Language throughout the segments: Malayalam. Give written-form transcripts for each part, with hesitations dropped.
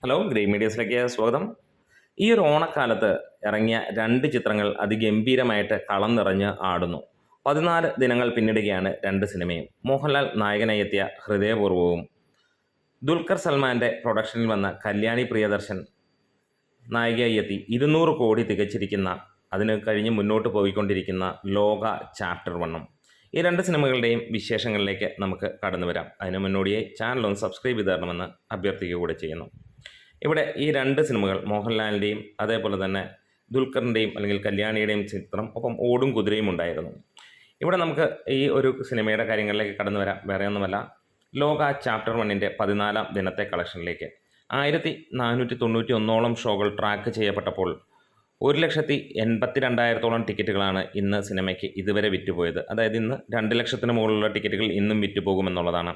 ഹലോ, ഗ്രേറ്റ് മീഡിയസിലേക്ക് സ്വാഗതം. ഈ ഒരു ഓണക്കാലത്ത് ഇറങ്ങിയ 2 ചിത്രങ്ങൾ അതിഗംഭീരമായിട്ട് കളം നിറഞ്ഞ് ആടുന്നു. 14 ദിനങ്ങൾ പിന്നിടുകയാണ് 2 സിനിമയും. മോഹൻലാൽ നായകനായി എത്തിയ ഹൃദയപൂർവ്വവും ദുൽഖർ സൽമാൻ്റെ പ്രൊഡക്ഷനിൽ വന്ന കല്യാണി പ്രിയദർശൻ നായികയായി എത്തി 200 കോടി തികച്ചിരിക്കുന്ന, അതിന് കഴിഞ്ഞ് മുന്നോട്ട് പോയിക്കൊണ്ടിരിക്കുന്ന ലോക ചാപ്റ്റർ 1. ഈ 2 സിനിമകളുടെയും വിശേഷങ്ങളിലേക്ക് നമുക്ക് കടന്നു വരാം. അതിന് മുന്നോടിയായി ചാനലൊന്ന് സബ്സ്ക്രൈബ് ചെയ്ത് തരണമെന്ന് അഭ്യർത്ഥിക്കുക കൂടെ ചെയ്യുന്നു. ഇവിടെ ഈ 2 സിനിമകൾ മോഹൻലാലിൻ്റെയും അതേപോലെ തന്നെ ദുൽഖറിൻ്റെയും അല്ലെങ്കിൽ കല്യാണിയുടെയും ചിത്രം, ഒപ്പം ഓടും കുതിരയും ഉണ്ടായിരുന്നു. ഇവിടെ നമുക്ക് ഈ ഒരു സിനിമയുടെ കാര്യങ്ങളിലേക്ക് കടന്നു വരാം. വേറെ ഒന്നുമല്ല, ലോക ചാപ്റ്റർ 1ൻ്റെ 14-ാം ദിനത്തെ കളക്ഷനിലേക്ക് 1491 ഷോകൾ ട്രാക്ക് ചെയ്യപ്പെട്ടപ്പോൾ 1,82,000 ടിക്കറ്റുകളാണ് ഇന്ന് സിനിമയ്ക്ക് ഇതുവരെ വിറ്റുപോയത്. അതായത് ഇന്ന് 2 ലക്ഷത്തിന് മുകളിലുള്ള ടിക്കറ്റുകൾ ഇന്നും വിറ്റുപോകുമെന്നുള്ളതാണ്.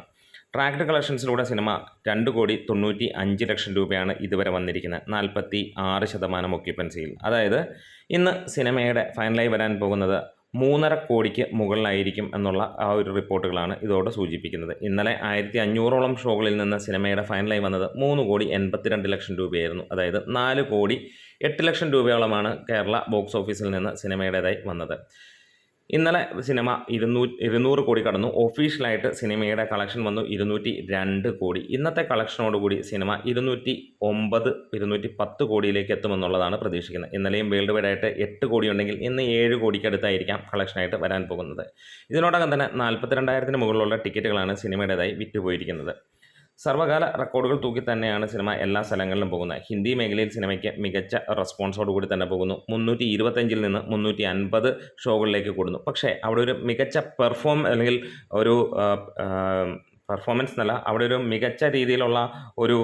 ട്രാക്ഡ് കളക്ഷൻസിലൂടെ സിനിമ 2,95,00,000 രൂപയാണ് ഇതുവരെ വന്നിരിക്കുന്നത്, 46% ഒക്യുപ്പൻസിയിൽ. അതായത് ഇന്ന് സിനിമയുടെ ഫൈനലായി വരാൻ പോകുന്നത് 3.5 കോടിക്ക് മുകളിലായിരിക്കും എന്നുള്ള ആ ഒരു റിപ്പോർട്ടുകളാണ് ഇതോടെ സൂചിപ്പിക്കുന്നത്. ഇന്നലെ 1,500ഓളം ഷോകളിൽ നിന്ന് സിനിമയുടെ ഫൈനലായി വന്നത് 3,82,00,000 രൂപയായിരുന്നു. അതായത് 4,08,00,000 രൂപയോളമാണ് കേരള ബോക്സ് ഓഫീസിൽ നിന്ന് സിനിമയുടേതായി വന്നത്. ഇന്നലെ സിനിമ 200 കോടി കടന്നു. ഒഫീഷ്യലായിട്ട് സിനിമയുടെ കളക്ഷൻ വന്നു 202 കോടി. ഇന്നത്തെ കളക്ഷനോടുകൂടി സിനിമ 209-210 കോടിയിലേക്ക് എത്തുമെന്നുള്ളതാണ് പ്രതീക്ഷിക്കുന്നത്. ഇന്നലെയും വേൾഡ് വൈഡായിട്ട് 8 കോടി ഉണ്ടെങ്കിൽ ഇന്ന് 7 കോടിക്കടുത്തായിരിക്കാം കളക്ഷനായിട്ട് വരാൻ പോകുന്നത്. ഇതിനോടകം തന്നെ 42,000-ന് മുകളിലുള്ള ടിക്കറ്റുകളാണ് സിനിമയുടേതായി വിറ്റുപോയിരിക്കുന്നത്. സർവ്വകാല റെക്കോർഡുകൾ തൂക്കി തന്നെയാണ് സിനിമ എല്ലാ സ്ഥലങ്ങളിലും പോകുന്നത്. ഹിന്ദി മേഖലയിൽ സിനിമയ്ക്ക് മികച്ച റെസ്പോൺസോടുകൂടി തന്നെ പോകുന്നു. 325-ൽ നിന്ന് 350 ഷോകളിലേക്ക് കൂടുന്നു. പക്ഷേ അവിടെ ഒരു മികച്ച അല്ലെങ്കിൽ ഒരു പെർഫോമൻസ് എന്നല്ല, അവിടെ ഒരു മികച്ച രീതിയിലുള്ള ഒരു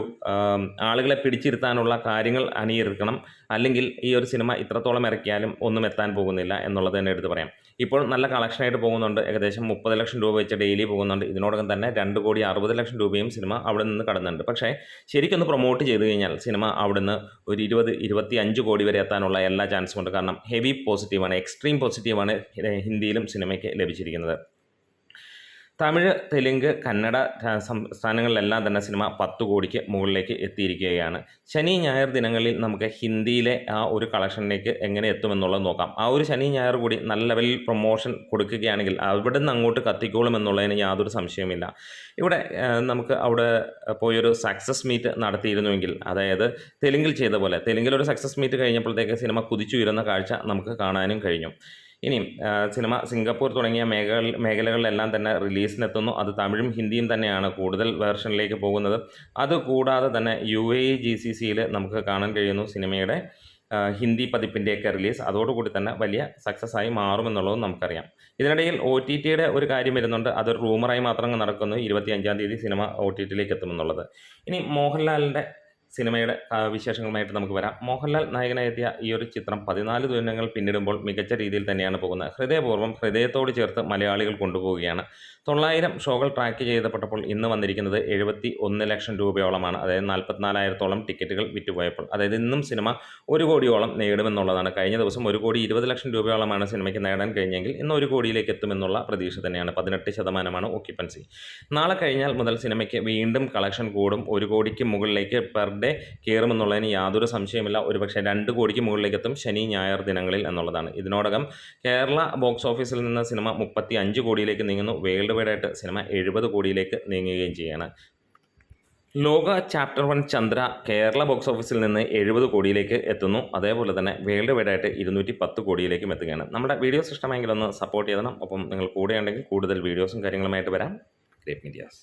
ആളുകളെ പിടിച്ചിരുത്താനുള്ള കാര്യങ്ങൾ അണിയിറക്കണം. അല്ലെങ്കിൽ ഈ ഒരു സിനിമ ഇത്രത്തോളം ഇറക്കിയാലും ഒന്നും എത്താൻ പോകുന്നില്ല എന്നുള്ളത് തന്നെ എടുത്ത് പറയാം. ഇപ്പോൾ നല്ല കളക്ഷനായിട്ട് പോകുന്നുണ്ട്. ഏകദേശം 30 ലക്ഷം രൂപ വെച്ച് ഡെയിലി പോകുന്നുണ്ട്. ഇതിനോടകം തന്നെ 2,60,00,000 രൂപയും സിനിമ അവിടെ നിന്ന് കടന്നുണ്ട്. പക്ഷേ ശരിക്കൊന്ന് പ്രൊമോട്ട് ചെയ്ത് കഴിഞ്ഞാൽ സിനിമ അവിടുന്ന് ഒരു 20-25 കോടി വരെ എത്താനുള്ള എല്ലാ ചാൻസും ഉണ്ട്. കാരണം ഹെവി പോസിറ്റീവാണ്, എക്സ്ട്രീം പോസിറ്റീവാണ് ഹിന്ദിയിലും സിനിമയ്ക്ക് ലഭിച്ചിരിക്കുന്നത്. തമിഴ്, തെലുങ്ക്, കന്നഡ സംസ്ഥാനങ്ങളിലെല്ലാം തന്നെ സിനിമ 10 കോടിക്ക് മുകളിലേക്ക് എത്തിയിരിക്കുകയാണ്. ശനി ഞായർ ദിനങ്ങളിൽ നമുക്ക് ഹിന്ദിയിലെ ആ ഒരു കളക്ഷനിലേക്ക് എങ്ങനെ എത്തുമെന്നുള്ളത് നോക്കാം. ആ ഒരു ശനി ഞായർ കൂടി നല്ല ലെവലിൽ പ്രൊമോഷൻ കൊടുക്കുകയാണെങ്കിൽ അവിടെ നിന്ന് അങ്ങോട്ട് കത്തിക്കോളും എന്നുള്ളതിന് യാതൊരു സംശയവുമില്ല. ഇവിടെ നമുക്ക് അവിടെ പോയൊരു സക്സസ് മീറ്റ് നടത്തിയിരുന്നുവെങ്കിൽ, അതായത് തെലുങ്കിൽ ചെയ്ത പോലെ, തെലുങ്കിലൊരു സക്സസ് മീറ്റ് കഴിഞ്ഞപ്പോഴത്തേക്ക് സിനിമ കുതിച്ചുയരുന്ന കാഴ്ച നമുക്ക് കാണാനും കഴിഞ്ഞു. ഇനിയും സിനിമ സിംഗപ്പൂർ തുടങ്ങിയ മേഖലകളിലെല്ലാം തന്നെ റിലീസിനെത്തുന്നു. അത് തമിഴും ഹിന്ദിയും തന്നെയാണ് കൂടുതൽ വേർഷനിലേക്ക് പോകുന്നത്. അതുകൂടാതെ തന്നെ UAE GCCയിൽ നമുക്ക് കാണാൻ കഴിയുന്നു സിനിമയുടെ ഹിന്ദി പതിപ്പിൻ്റെയൊക്കെ റിലീസ്. അതോടുകൂടി തന്നെ വലിയ സക്സസ് ആയി മാറുമെന്നുള്ളതും നമുക്കറിയാം. ഇതിനിടയിൽ OTTയുടെ ഒരു കാര്യം വരുന്നുണ്ട്. അതൊരു റൂമറായി മാത്രം നടക്കുന്നു. 25-ാം തീയതി സിനിമ OTTയിലേക്ക് എത്തുമെന്നുള്ളത്. ഇനി മോഹൻലാലിൻ്റെ സിനിമയുടെ വിശേഷങ്ങളുമായിട്ട് നമുക്ക് വരാം. മോഹൻലാൽ നായകനായെത്തിയ ഈ ഒരു ചിത്രം 14 ദിനങ്ങൾ പിന്നിടുമ്പോൾ മികച്ച രീതിയിൽ തന്നെയാണ് പോകുന്നത്. ഹൃദയപൂർവ്വം ഹൃദയത്തോട് ചേർത്ത് മലയാളികൾ കൊണ്ടുപോവുകയാണ്. 900 ഷോകൾ ട്രാക്ക് ചെയ്തപ്പെട്ടപ്പോൾ ഇന്ന് വന്നിരിക്കുന്നത് 71 ലക്ഷം രൂപയോളമാണ്. അതായത് 44,000-ഓളം ടിക്കറ്റുകൾ വിറ്റുപോയപ്പോൾ. അതായത് ഇന്നും സിനിമ 1 കോടിയോളം നേടുമെന്നുള്ളതാണ്. കഴിഞ്ഞ ദിവസം 1,20,00,000 രൂപയോളമാണ് സിനിമയ്ക്ക് നേടാൻ കഴിഞ്ഞെങ്കിൽ ഇന്ന് 1 കോടിയിലേക്ക് എത്തുമെന്നുള്ള പ്രതീക്ഷ തന്നെയാണ്. 18% ഒക്യുപ്പൻസി. നാളെ കഴിഞ്ഞാൽ മുതൽ സിനിമയ്ക്ക് വീണ്ടും കളക്ഷൻ കൂടും. 1 കോടിക്ക് മുകളിലേക്ക് പെർ ഡേ കയറുമെന്നുള്ളതിന് യാതൊരു സംശയമില്ല. ഒരുപക്ഷെ 2 കോടിക്ക് മുകളിലേക്ക് എത്തും ശനി ഞായർ ദിനങ്ങളിൽ എന്നുള്ളതാണ്. ഇതിനോടകം കേരള ബോക്സ് ഓഫീസിൽ നിന്ന് സിനിമ 35 കോടിയിലേക്ക് നീങ്ങുന്നു. വേൾഡ് വൈഡായിട്ട് സിനിമ 70 കോടിയിലേക്ക് നീങ്ങുകയും ചെയ്യുകയാണ്. ലോക ചാപ്റ്റർ 1 ചന്ദ്ര കേരള ബോക്സ് ഓഫീസിൽ നിന്ന് 70 കോടിയിലേക്ക് എത്തുന്നു. അതേപോലെ തന്നെ വേൾഡ് വൈഡായിട്ട് 210 കോടിയിലേക്കും എത്തുകയാണ്. നമ്മുടെ വീഡിയോസ് ഇഷ്ടമെങ്കിൽ ഒന്ന് സപ്പോർട്ട് ചെയ്യണം. ഒപ്പം നിങ്ങൾ കൂടെയുണ്ടെങ്കിൽ കൂടുതൽ വീഡിയോസും കാര്യങ്ങളുമായിട്ട് വരാം. Great medias.